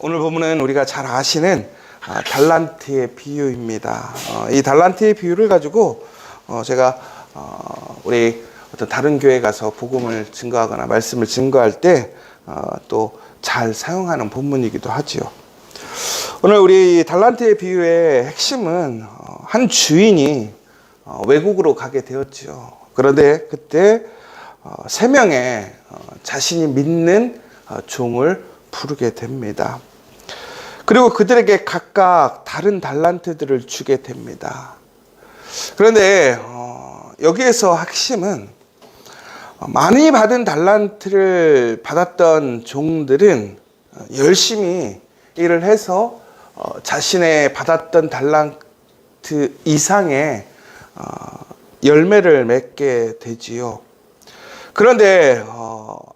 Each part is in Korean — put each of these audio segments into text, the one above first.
오늘 본문은 우리가 잘 아시는 달란트의 비유입니다. 이 달란트의 비유를 가지고 제가 우리 어떤 다른 교회 가서 복음을 증거하거나 말씀을 증거할 때 또 잘 사용하는 본문이기도 하지요. 오늘 우리 달란트의 비유의 핵심은 한 주인이 외국으로 가게 되었지요. 그런데 그때 세 명의 자신이 믿는 종을 부르게 됩니다. 그리고 그들에게 각각 다른 달란트들을 주게 됩니다. 그런데 여기에서 핵심은 많이 받은 달란트를 받았던 종들은 열심히 일을 해서 자신의 받았던 달란트 이상의 열매를 맺게 되지요. 그런데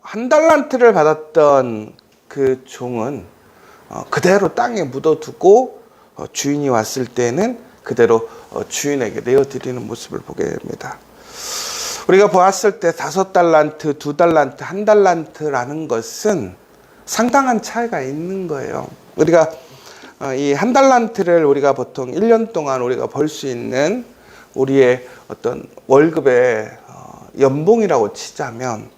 한 달란트를 받았던 그 종은 그대로 땅에 묻어두고 주인이 왔을 때는 그대로 주인에게 내어드리는 모습을 보게 됩니다. 우리가 보았을 때 5달란트, 2달란트, 1달란트라는 것은 상당한 차이가 있는 거예요. 우리가 이 1달란트를 우리가 보통 1년 동안 우리가 벌 수 있는 우리의 어떤 월급의 연봉이라고 치자면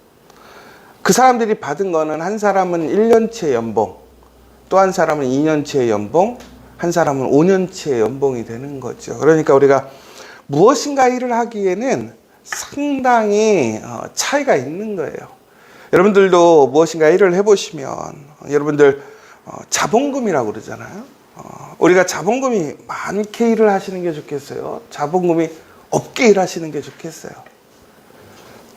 그 사람들이 받은 거는 한 사람은 1년치의 연봉, 또 한 사람은 2년치의 연봉, 한 사람은 5년치의 연봉이 되는 거죠. 그러니까 우리가 무엇인가 일을 하기에는 상당히 차이가 있는 거예요. 여러분들도 무엇인가 일을 해보시면 여러분들 자본금이라고 그러잖아요. 우리가 자본금이 많게 일을 하시는 게 좋겠어요? 자본금이 없게 일하시는 게 좋겠어요?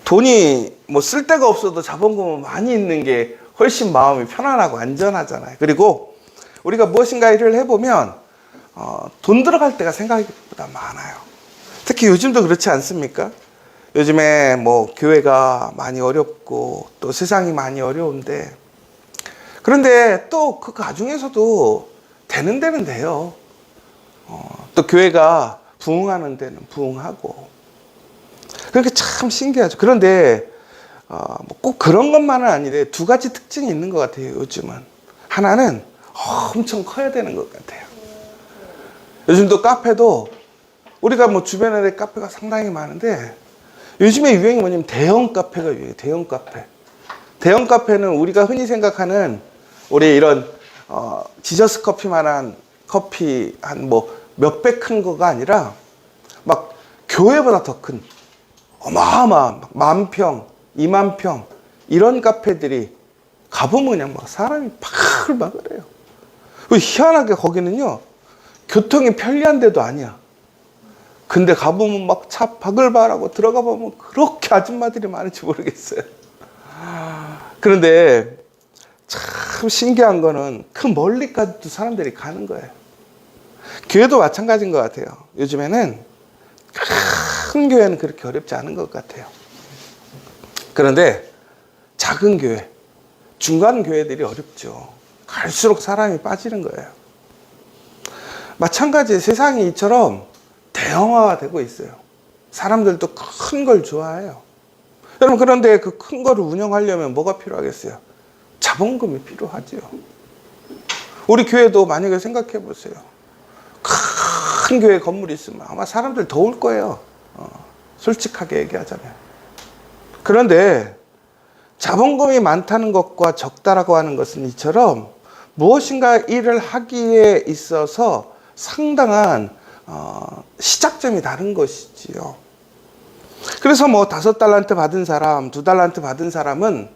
돈이 뭐 쓸 데가 없어도 자본금은 많이 있는 게 훨씬 마음이 편안하고 안전하잖아요. 그리고 우리가 무엇인가 일을 해보면 돈 들어갈 때가 생각보다 많아요. 특히 요즘도 그렇지 않습니까? 요즘에 뭐 교회가 많이 어렵고 또 세상이 많이 어려운데, 그런데 또 그 가중에서도 되는 데는 돼요. 또 교회가 부흥하는 데는 부흥하고, 그렇게 참 신기하죠. 그런데 꼭 그런 것만은 아니래. 두 가지 특징이 있는 것 같아요. 요즘은 하나는 엄청 커야 되는 것 같아요. 요즘도 카페도 우리가 뭐 주변에 카페가 상당히 많은데 요즘에 유행이 뭐냐면 대형 카페가 유행해요. 대형 카페. 대형 카페는 우리가 흔히 생각하는 우리 이런 지저스 커피만한 커피 한 뭐 몇배 큰 거가 아니라 막 교회보다 더 큰 어마어마한 10,000평, 20,000평 이런 카페들이 가보면 그냥 막 사람이 바글바글해요. 희한하게 거기는요 교통이 편리한 데도 아니야. 근데 가보면 막 차 바글바글하고 들어가 보면 그렇게 아줌마들이 많은지 모르겠어요. 그런데 참 신기한 거는 그 멀리까지도 사람들이 가는 거예요. 교회도 마찬가지인 것 같아요. 요즘에는 큰 교회는 그렇게 어렵지 않은 것 같아요. 그런데 작은 교회, 중간 교회들이 어렵죠. 갈수록 사람이 빠지는 거예요. 마찬가지 세상이 이처럼 대형화가 되고 있어요. 사람들도 큰 걸 좋아해요. 여러분, 그런데 그 큰 거를 운영하려면 뭐가 필요하겠어요? 자본금이 필요하죠. 우리 교회도 만약에 생각해 보세요. 큰 교회 건물이 있으면 아마 사람들 더 올 거예요. 솔직하게 얘기하자면. 그런데 자본금이 많다는 것과 적다라고 하는 것은 이처럼 무엇인가 일을 하기에 있어서 상당한 시작점이 다른 것이지요. 그래서 뭐 5달란트 받은 사람, 2달란트 받은 사람은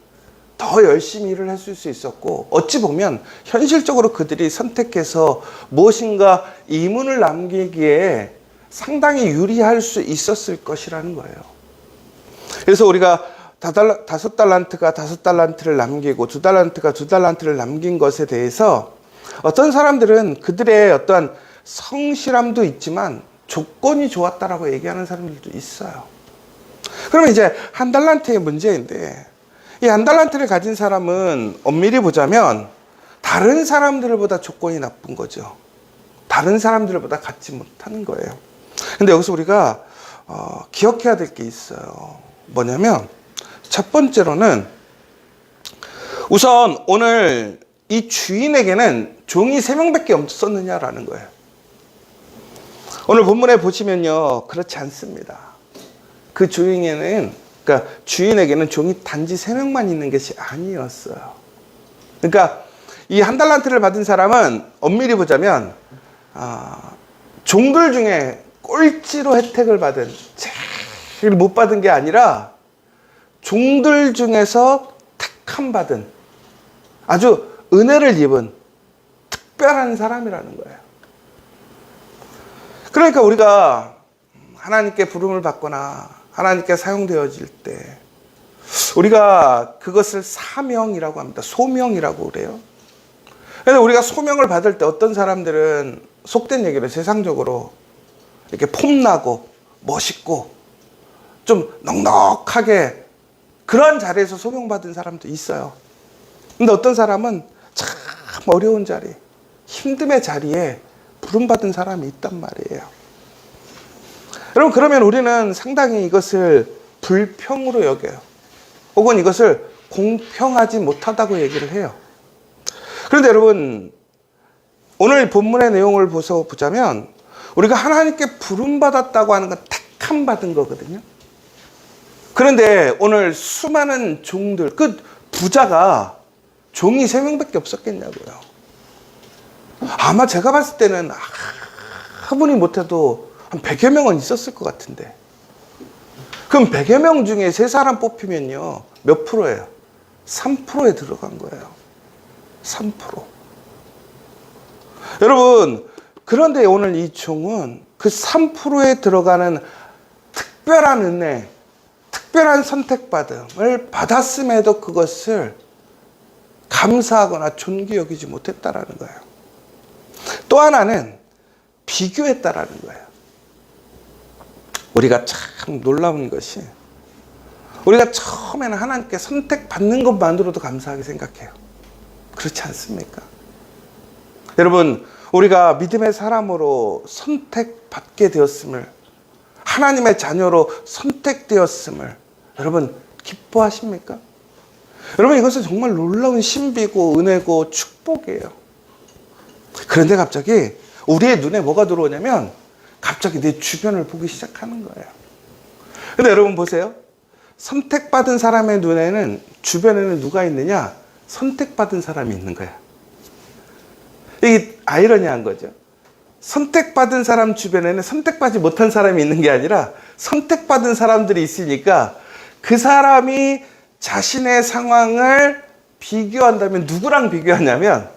더 열심히 일을 했을 수 있었고, 어찌 보면 현실적으로 그들이 선택해서 무엇인가 이문을 남기기에 상당히 유리할 수 있었을 것이라는 거예요. 그래서 우리가 5달란트가 5달란트를 남기고 2달란트가 2달란트를 남긴 것에 대해서 어떤 사람들은 그들의 어떠한 성실함도 있지만 조건이 좋았다라고 얘기하는 사람들도 있어요. 그러면 이제 1달란트의 문제인데, 이 1달란트를 가진 사람은 엄밀히 보자면 다른 사람들보다 조건이 나쁜 거죠. 다른 사람들보다 갖지 못하는 거예요. 근데 여기서 우리가 기억해야 될 게 있어요. 뭐냐면 첫 번째로는 우선 오늘 이 주인에게는 종이 3명밖에 없었느냐라는 거예요. 오늘 본문에 보시면요, 그렇지 않습니다. 그 그러니까 주인에게는 종이 단지 3명만 있는 것이 아니었어요. 그러니까 이 한 달란트를 받은 사람은 엄밀히 보자면 종들 중에 꼴찌로 혜택을 받은, 제일 못 받은 게 아니라 종들 중에서 택함 받은, 아주 은혜를 입은 특별한 사람이라는 거예요. 그러니까 우리가 하나님께 부름을 받거나 하나님께 사용되어질 때 우리가 그것을 사명이라고 합니다. 소명이라고 그래요. 그래서 우리가 소명을 받을 때 어떤 사람들은 속된 얘기를 세상적으로 이렇게 폼나고 멋있고 좀 넉넉하게 그런 자리에서 소명받은 사람도 있어요. 근데 어떤 사람은 참 어려운 자리, 힘듦의 자리에 부름받은 사람이 있단 말이에요. 여러분, 그러면 우리는 상당히 이것을 불평으로 여겨요. 혹은 이것을 공평하지 못하다고 얘기를 해요. 그런데 여러분, 오늘 본문의 내용을 보자면 우리가 하나님께 부름받았다고 하는 건 택함 받은 거거든요. 그런데 오늘 수많은 종들, 그 부자가 종이 3명밖에 없었겠냐고요. 아마 제가 봤을 때는 아무리 못해도 한 100여 명은 있었을 것 같은데, 그럼 100여 명 중에 3사람 뽑히면요 몇 프로예요? 3%에 들어간 거예요. 3%. 여러분, 그런데 오늘 이 종은 그 3%에 들어가는 특별한 은혜, 특별한 선택받음을 받았음에도 그것을 감사하거나 존귀 여기지 못했다라는 거예요. 또 하나는 비교했다라는 거예요. 우리가 참 놀라운 것이, 우리가 처음에는 하나님께 선택받는 것만으로도 감사하게 생각해요. 그렇지 않습니까? 여러분, 우리가 믿음의 사람으로 선택받게 되었음을, 하나님의 자녀로 선택되었음을 여러분 기뻐하십니까? 여러분, 이것은 정말 놀라운 신비고 은혜고 축복이에요. 그런데 갑자기 우리의 눈에 뭐가 들어오냐면 갑자기 내 주변을 보기 시작하는 거예요. 근데 여러분 보세요. 선택받은 사람의 눈에는, 주변에는 누가 있느냐? 선택받은 사람이 있는 거야. 이게 아이러니한 거죠. 선택받은 사람 주변에는 선택받지 못한 사람이 있는 게 아니라 선택받은 사람들이 있으니까 그 사람이 자신의 상황을 비교한다면 누구랑 비교하냐면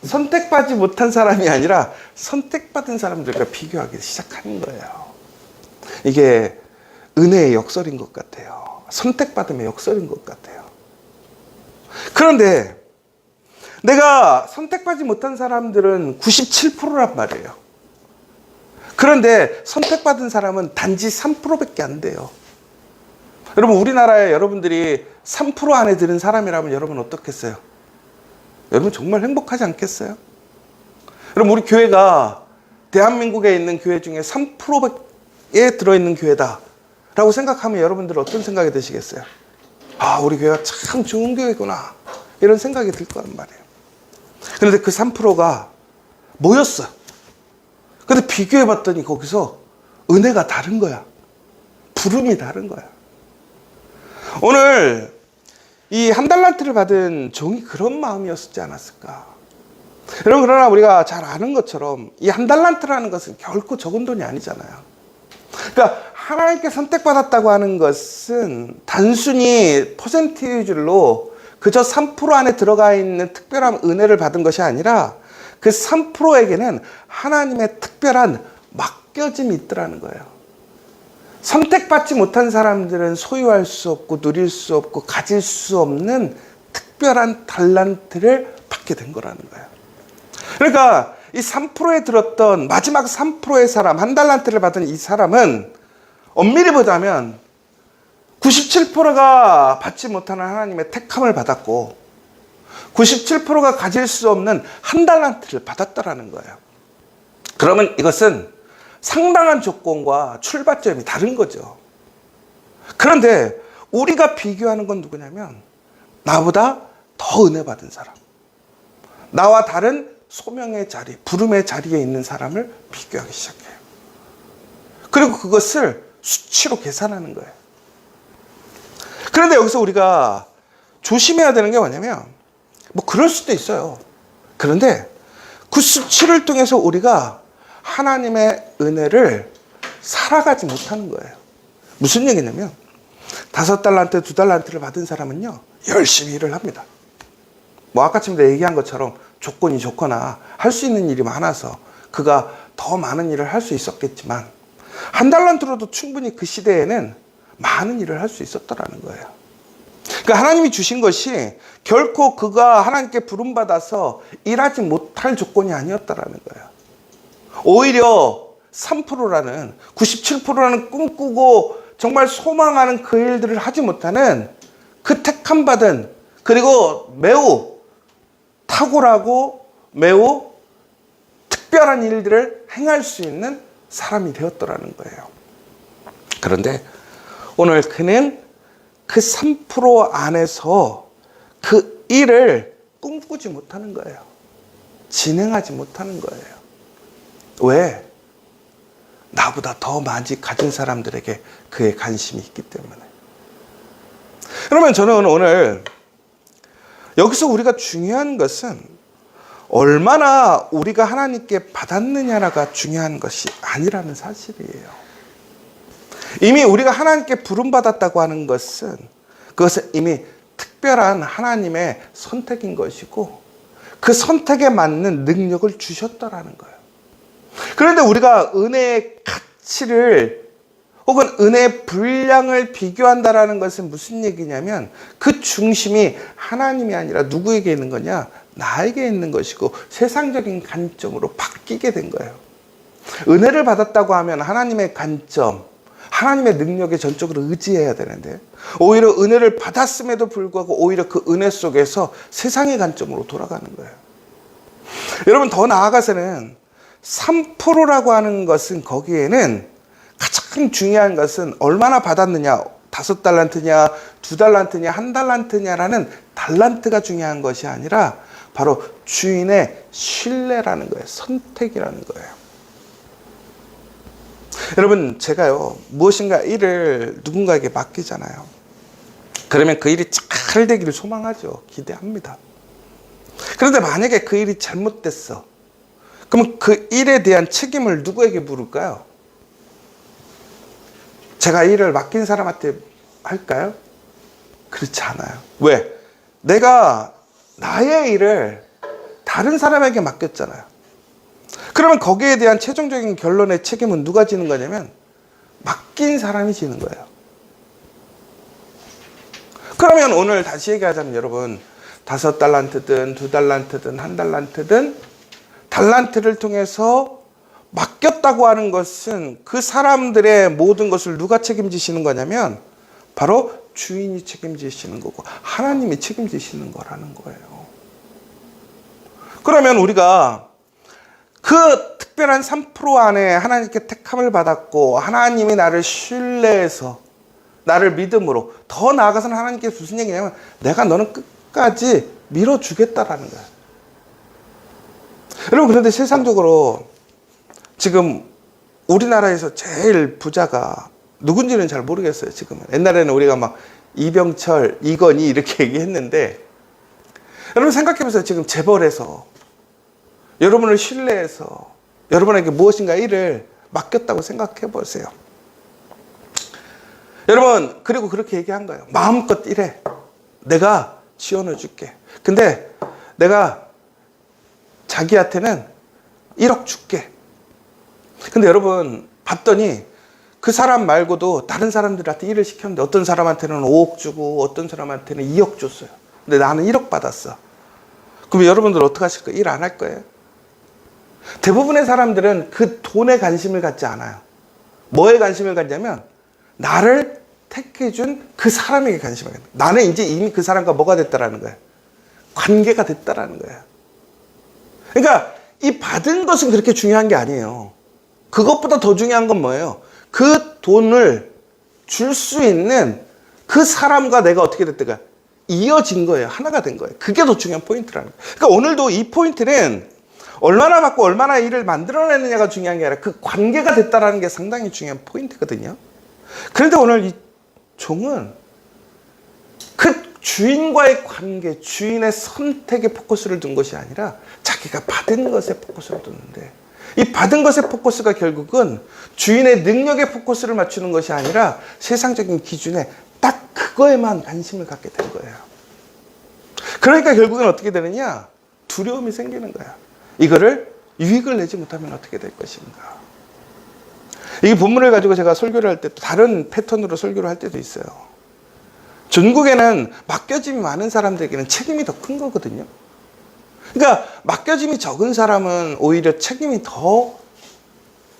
선택받지 못한 사람이 아니라 선택받은 사람들과 비교하기 시작하는 거예요. 이게 은혜의 역설인 것 같아요. 선택받음의 역설인 것 같아요. 그런데 내가 선택받지 못한 사람들은 97%란 말이에요. 그런데 선택받은 사람은 단지 3%밖에 안 돼요. 여러분, 우리나라에 여러분들이 3% 안에 드는 사람이라면 여러분 어떻겠어요? 여러분 정말 행복하지 않겠어요? 여러분, 우리 교회가 대한민국에 있는 교회 중에 3%에 들어있는 교회다 라고 생각하면 여러분들은 어떤 생각이 드시겠어요? 아, 우리 교회가 참 좋은 교회구나, 이런 생각이 들 거란 말이에요. 그런데 그 3%가 모였어. 근데 비교해 봤더니 거기서 은혜가 다른 거야. 부름이 다른 거야. 오늘 이 한 달란트를 받은 종이 그런 마음이었지 않았을까? 여러분, 그러나 우리가 잘 아는 것처럼 이 한 달란트라는 것은 결코 적은 돈이 아니잖아요. 그러니까 하나님께 선택받았다고 하는 것은 단순히 퍼센티지로 그저 3% 안에 들어가 있는 특별한 은혜를 받은 것이 아니라 그 3%에게는 하나님의 특별한 맡겨짐이 있더라는 거예요. 선택받지 못한 사람들은 소유할 수 없고 누릴 수 없고 가질 수 없는 특별한 달란트를 받게 된 거라는 거예요. 그러니까 이 3%에 들었던 마지막 3%의 사람, 한 달란트를 받은 이 사람은 엄밀히 보자면 97%가 받지 못하는 하나님의 택함을 받았고 97%가 가질 수 없는 한 달란트를 받았다라는 거예요. 그러면 이것은 상당한 조건과 출발점이 다른 거죠. 그런데 우리가 비교하는 건 누구냐면 나보다 더 은혜 받은 사람, 나와 다른 소명의 자리, 부름의 자리에 있는 사람을 비교하기 시작해요. 그리고 그것을 수치로 계산하는 거예요. 그런데 여기서 우리가 조심해야 되는 게 뭐냐면, 뭐 그럴 수도 있어요. 그런데 그 수치를 통해서 우리가 하나님의 은혜를 살아가지 못하는 거예요. 무슨 얘기냐면, 5달란트, 2달란트를 받은 사람은요, 열심히 일을 합니다. 뭐 아까 전에 얘기한 것처럼 조건이 좋거나 할 수 있는 일이 많아서 그가 더 많은 일을 할 수 있었겠지만, 1달란트로도 충분히 그 시대에는 많은 일을 할 수 있었더라는 거예요. 그러니까 하나님이 주신 것이 결코 그가 하나님께 부름받아서 일하지 못할 조건이 아니었다라는 거예요. 오히려 3%라는 97%라는 꿈꾸고 정말 소망하는 그 일들을 하지 못하는 그 택함받은, 그리고 매우 탁월하고 매우 특별한 일들을 행할 수 있는 사람이 되었더라는 거예요. 그런데 오늘 그는 그 3% 안에서 그 일을 꿈꾸지 못하는 거예요. 진행하지 못하는 거예요. 왜? 나보다 더 많이 가진 사람들에게 그의 관심이 있기 때문에. 그러면 저는 오늘 여기서 우리가 중요한 것은 얼마나 우리가 하나님께 받았느냐가 중요한 것이 아니라는 사실이에요. 이미 우리가 하나님께 부름받았다고 하는 것은 그것은 이미 특별한 하나님의 선택인 것이고, 그 선택에 맞는 능력을 주셨다라는 거예요. 그런데 우리가 은혜의 가치를 혹은 은혜의 분량을 비교한다라는 것은 무슨 얘기냐면, 그 중심이 하나님이 아니라 누구에게 있는 거냐? 나에게 있는 것이고 세상적인 관점으로 바뀌게 된 거예요. 은혜를 받았다고 하면 하나님의 관점, 하나님의 능력에 전적으로 의지해야 되는데, 오히려 은혜를 받았음에도 불구하고 오히려 그 은혜 속에서 세상의 관점으로 돌아가는 거예요. 여러분, 더 나아가서는 3%라고 하는 것은, 거기에는 가장 중요한 것은 얼마나 받았느냐, 5달란트냐, 2달란트냐, 1달란트냐라는 달란트가 중요한 것이 아니라 바로 주인의 신뢰라는 거예요. 선택이라는 거예요. 여러분, 제가요, 무엇인가 일을 누군가에게 맡기잖아요. 그러면 그 일이 잘 되기를 소망하죠. 기대합니다. 그런데 만약에 그 일이 잘못됐어. 그러면 그 일에 대한 책임을 누구에게 물을까요? 제가 일을 맡긴 사람한테 할까요? 그렇지 않아요. 왜? 내가 나의 일을 다른 사람에게 맡겼잖아요. 그러면 거기에 대한 최종적인 결론의 책임은 누가 지는 거냐면 맡긴 사람이 지는 거예요. 그러면 오늘 다시 얘기하자면, 여러분, 5달란트든 2달란트든 1달란트든 달란트를 통해서 맡겼다고 하는 것은 그 사람들의 모든 것을 누가 책임지시는 거냐면 바로 주인이 책임지시는 거고 하나님이 책임지시는 거라는 거예요. 그러면 우리가 그 특별한 3% 안에 하나님께 택함을 받았고, 하나님이 나를 신뢰해서 나를 믿음으로, 더 나아가서는 하나님께 무슨 얘기냐면 내가 너는 끝까지 밀어주겠다라는 거예요. 여러분, 그런데 세상적으로 지금 우리나라에서 제일 부자가 누군지는 잘 모르겠어요. 지금은. 옛날에는 우리가 막 이병철, 이건희 이렇게 얘기했는데, 여러분 생각해보세요. 지금 재벌에서 여러분을 신뢰해서 여러분에게 무엇인가 일을 맡겼다고 생각해보세요. 여러분, 그리고 그렇게 얘기한 거예요. 마음껏 일해. 내가 지원해 줄게. 근데 내가 자기한테는 1억 줄게. 근데 여러분 봤더니 그 사람 말고도 다른 사람들한테 일을 시켰는데 어떤 사람한테는 5억 주고 어떤 사람한테는 2억 줬어요. 근데 나는 1억 받았어. 그럼 여러분들 어떻게 하실 거예요? 일 안 할 거예요? 대부분의 사람들은 그 돈에 관심을 갖지 않아요. 뭐에 관심을 갖냐면 나를 택해준 그 사람에게 관심을 갖는 거예요. 나는 이제 이미 그 사람과 뭐가 됐다라는 거예요. 관계가 됐다라는 거예요. 그러니까 이 받은 것은 그렇게 중요한 게 아니에요. 그것보다 더 중요한 건 뭐예요? 그 돈을 줄 수 있는 그 사람과 내가 어떻게 됐다가 이어진 거예요. 하나가 된 거예요. 그게 더 중요한 포인트라는 거예요. 그러니까 오늘도 이 포인트는 얼마나 받고 얼마나 일을 만들어내느냐가 중요한 게 아니라 그 관계가 됐다는 게 상당히 중요한 포인트거든요. 그런데 오늘 이 종은 그 주인과의 관계, 주인의 선택에 포커스를 둔 것이 아니라 자기가 받은 것에 포커스를 뒀는데, 이 받은 것의 포커스가 결국은 주인의 능력에 포커스를 맞추는 것이 아니라 세상적인 기준에 딱 그거에만 관심을 갖게 된 거예요. 그러니까 결국은 어떻게 되느냐? 두려움이 생기는 거야. 이거를 유익을 내지 못하면 어떻게 될 것인가? 이 본문을 가지고 제가 설교를 할 때 다른 패턴으로 설교를 할 때도 있어요. 전국에는 맡겨짐이 많은 사람들에게는 책임이 더 큰 거거든요. 그러니까 맡겨짐이 적은 사람은 오히려 책임이 더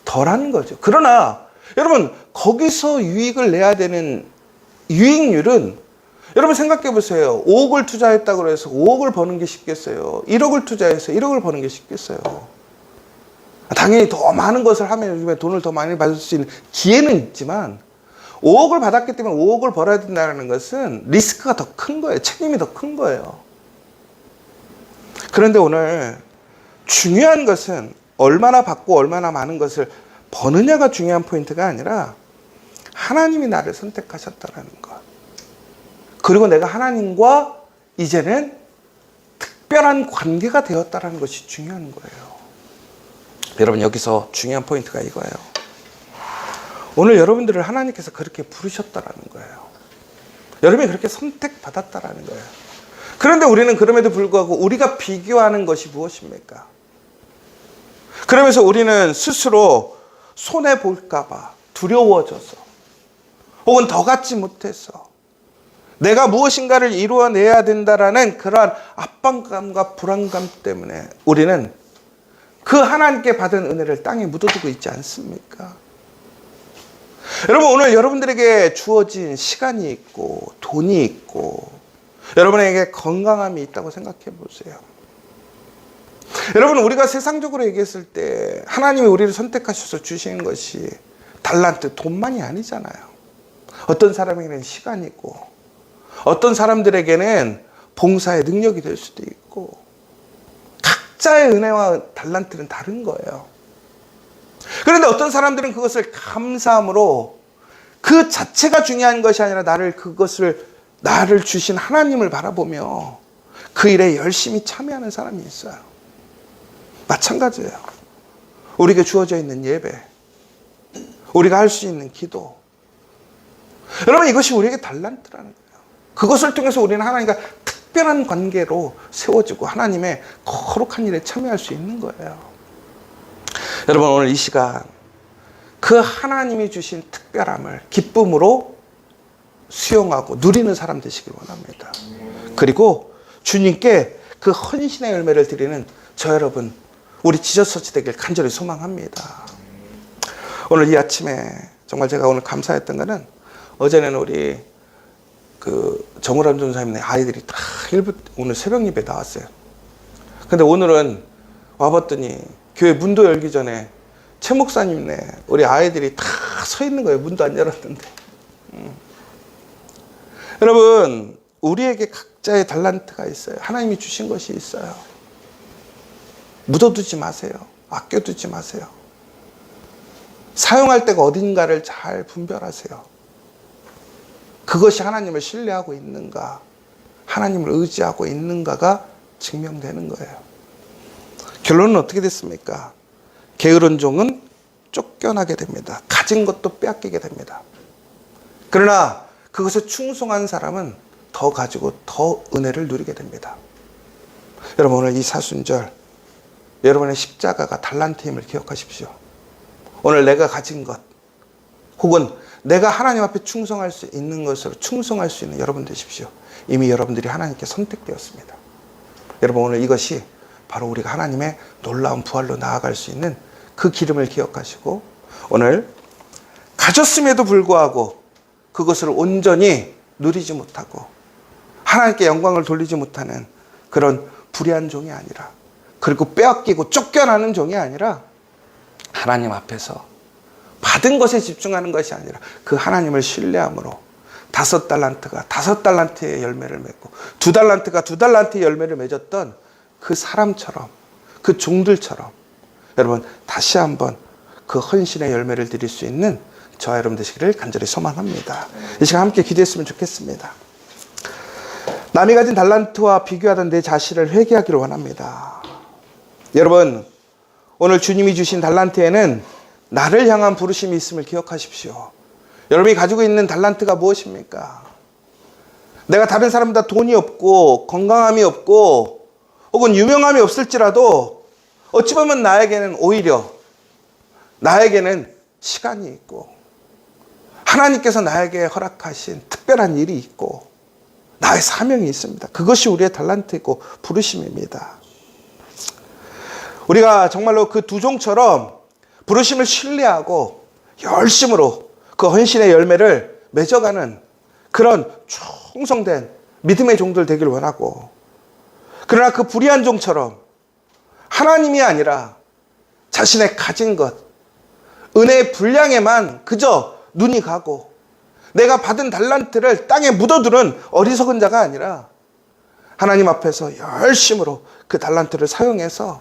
덜한 거죠. 그러나 여러분, 거기서 유익을 내야 되는 유익률은, 여러분 생각해 보세요. 5억을 투자했다고 해서 5억을 버는 게 쉽겠어요? 1억을 투자해서 1억을 버는 게 쉽겠어요? 당연히 더 많은 것을 하면 요즘에 돈을 더 많이 받을 수 있는 기회는 있지만, 5억을 받았기 때문에 5억을 벌어야 된다는 것은 리스크가 더 큰 거예요. 책임이 더 큰 거예요. 그런데 오늘 중요한 것은 얼마나 받고 얼마나 많은 것을 버느냐가 중요한 포인트가 아니라 하나님이 나를 선택하셨다는 것. 그리고 내가 하나님과 이제는 특별한 관계가 되었다는 것이 중요한 거예요. 여러분, 여기서 중요한 포인트가 이거예요. 오늘 여러분들을 하나님께서 그렇게 부르셨다는 거예요. 여러분이 그렇게 선택받았다는 거예요. 그런데 우리는 그럼에도 불구하고 우리가 비교하는 것이 무엇입니까? 그러면서 우리는 스스로 손해볼까 봐 두려워져서, 혹은 더 갖지 못해서 내가 무엇인가를 이루어내야 된다라는 그러한 압박감과 불안감 때문에 우리는 그 하나님께 받은 은혜를 땅에 묻어두고 있지 않습니까? 여러분, 오늘 여러분들에게 주어진 시간이 있고 돈이 있고 여러분에게 건강함이 있다고 생각해 보세요. 여러분, 우리가 세상적으로 얘기했을 때 하나님이 우리를 선택하셔서 주신 것이 달란트, 돈만이 아니잖아요. 어떤 사람에게는 시간이고, 어떤 사람들에게는 봉사의 능력이 될 수도 있고, 각자의 은혜와 달란트는 다른 거예요. 그런데 어떤 사람들은 그것을 감사함으로, 그 자체가 중요한 것이 아니라 나를 주신 하나님을 바라보며 그 일에 열심히 참여하는 사람이 있어요. 마찬가지예요. 우리에게 주어져 있는 예배, 우리가 할 수 있는 기도, 여러분, 이것이 우리에게 달란트라는 거예요. 그것을 통해서 우리는 하나님과 특별한 관계로 세워지고 하나님의 거룩한 일에 참여할 수 있는 거예요. 여러분, 오늘 이 시간 그 하나님이 주신 특별함을 기쁨으로 수용하고 누리는 사람 되시길 원합니다. 그리고 주님께 그 헌신의 열매를 드리는 저 여러분, 우리 지저처치 되길 간절히 소망합니다. 오늘 이 아침에 정말 제가 오늘 감사했던 거는, 어제는 우리 정우람 전사님네 아이들이 다 오늘 새벽 예배 나왔어요. 근데 오늘은 와봤더니 교회 문도 열기 전에 최 목사님네 우리 아이들이 다 서 있는 거예요. 문도 안 열었는데. 여러분, 우리에게 각자의 달란트가 있어요. 하나님이 주신 것이 있어요. 묻어두지 마세요. 아껴두지 마세요. 사용할 때가 어딘가를 잘 분별하세요. 그것이 하나님을 신뢰하고 있는가, 하나님을 의지하고 있는가가 증명되는 거예요. 결론은 어떻게 됐습니까? 게으른 종은 쫓겨나게 됩니다. 가진 것도 빼앗기게 됩니다. 그러나 그것에 충성한 사람은 더 가지고 더 은혜를 누리게 됩니다. 여러분, 오늘 이 사순절 여러분의 십자가가 달란트임을 기억하십시오. 오늘 내가 가진 것, 혹은 내가 하나님 앞에 충성할 수 있는 것으로 충성할 수 있는 여러분 되십시오. 이미 여러분들이 하나님께 선택되었습니다. 여러분, 오늘 이것이 바로 우리가 하나님의 놀라운 부활로 나아갈 수 있는 그 기름을 기억하시고, 오늘 가졌음에도 불구하고 그것을 온전히 누리지 못하고 하나님께 영광을 돌리지 못하는 그런 불의한 종이 아니라, 그리고 빼앗기고 쫓겨나는 종이 아니라, 하나님 앞에서 받은 것에 집중하는 것이 아니라 그 하나님을 신뢰함으로 5달란트가 5달란트의 열매를 맺고 2달란트가 2달란트의 열매를 맺었던 그 사람처럼, 그 종들처럼 여러분 다시 한번 그 헌신의 열매를 드릴 수 있는 저와 여러분 되시기를 간절히 소망합니다. 이 시간 함께 기도했으면 좋겠습니다. 남이 가진 달란트와 비교하던 내 자신을 회개하기를 원합니다. 여러분, 오늘 주님이 주신 달란트에는 나를 향한 부르심이 있음을 기억하십시오. 여러분이 가지고 있는 달란트가 무엇입니까? 내가 다른 사람보다 돈이 없고 건강함이 없고 혹은 유명함이 없을지라도 어찌 보면 나에게는 오히려 나에게는 시간이 있고 하나님께서 나에게 허락하신 특별한 일이 있고 나의 사명이 있습니다. 그것이 우리의 달란트이고 부르심입니다. 우리가 정말로 그 두 종처럼 부르심을 신뢰하고 열심으로 그 헌신의 열매를 맺어가는 그런 충성된 믿음의 종들 되길 원하고, 그러나 그 불의한 종처럼 하나님이 아니라 자신의 가진 것, 은혜의 분량에만 그저 눈이 가고 내가 받은 달란트를 땅에 묻어두는 어리석은 자가 아니라 하나님 앞에서 열심으로 그 달란트를 사용해서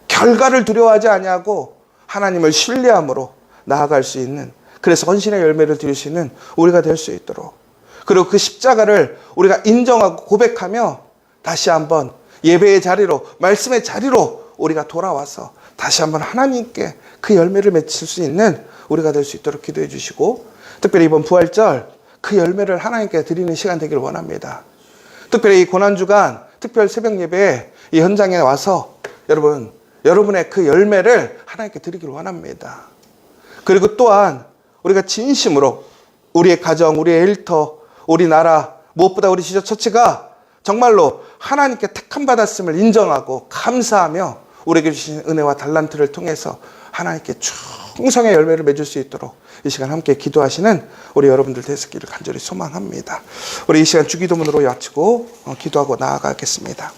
결과를 두려워하지 아니하고 하나님을 신뢰함으로 나아갈 수 있는, 그래서 헌신의 열매를 드릴 수 있는 우리가 될 수 있도록, 그리고 그 십자가를 우리가 인정하고 고백하며 다시 한번 예배의 자리로, 말씀의 자리로 우리가 돌아와서 다시 한번 하나님께 그 열매를 맺을 수 있는 우리가 될 수 있도록 기도해 주시고, 특별히 이번 부활절 그 열매를 하나님께 드리는 시간 되기를 원합니다. 특별히 이 고난주간 특별 새벽 예배에 이 현장에 와서 여러분의 그 열매를 하나님께 드리기를 원합니다. 그리고 또한 우리가 진심으로 우리의 가정, 우리의 일터, 우리 나라, 무엇보다 우리 지저처치가 정말로 하나님께 택함 받았음을 인정하고 감사하며 우리에게 주신 은혜와 달란트를 통해서 하나님께 충성의 열매를 맺을 수 있도록 이 시간 함께 기도하시는 우리 여러분들 되시기를 간절히 소망합니다. 우리 이 시간 주기도문으로 마치고 기도하고 나아가겠습니다.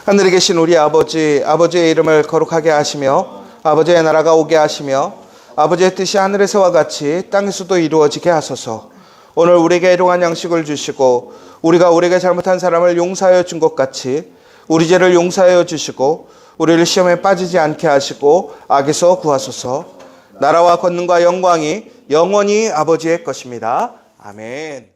하늘에 계신 우리 아버지, 아버지의 이름을 거룩하게 하시며 아버지의 나라가 오게 하시며 아버지의 뜻이 하늘에서와 같이 땅에서도 이루어지게 하소서. 오늘 우리에게 일용할 양식을 주시고 우리가 우리에게 잘못한 사람을 용서하여 준 것 같이 우리 죄를 용서하여 주시고 우리를 시험에 빠지지 않게 하시고 악에서 구하소서. 나라와 권능과 영광이 영원히 아버지의 것입니다. 아멘.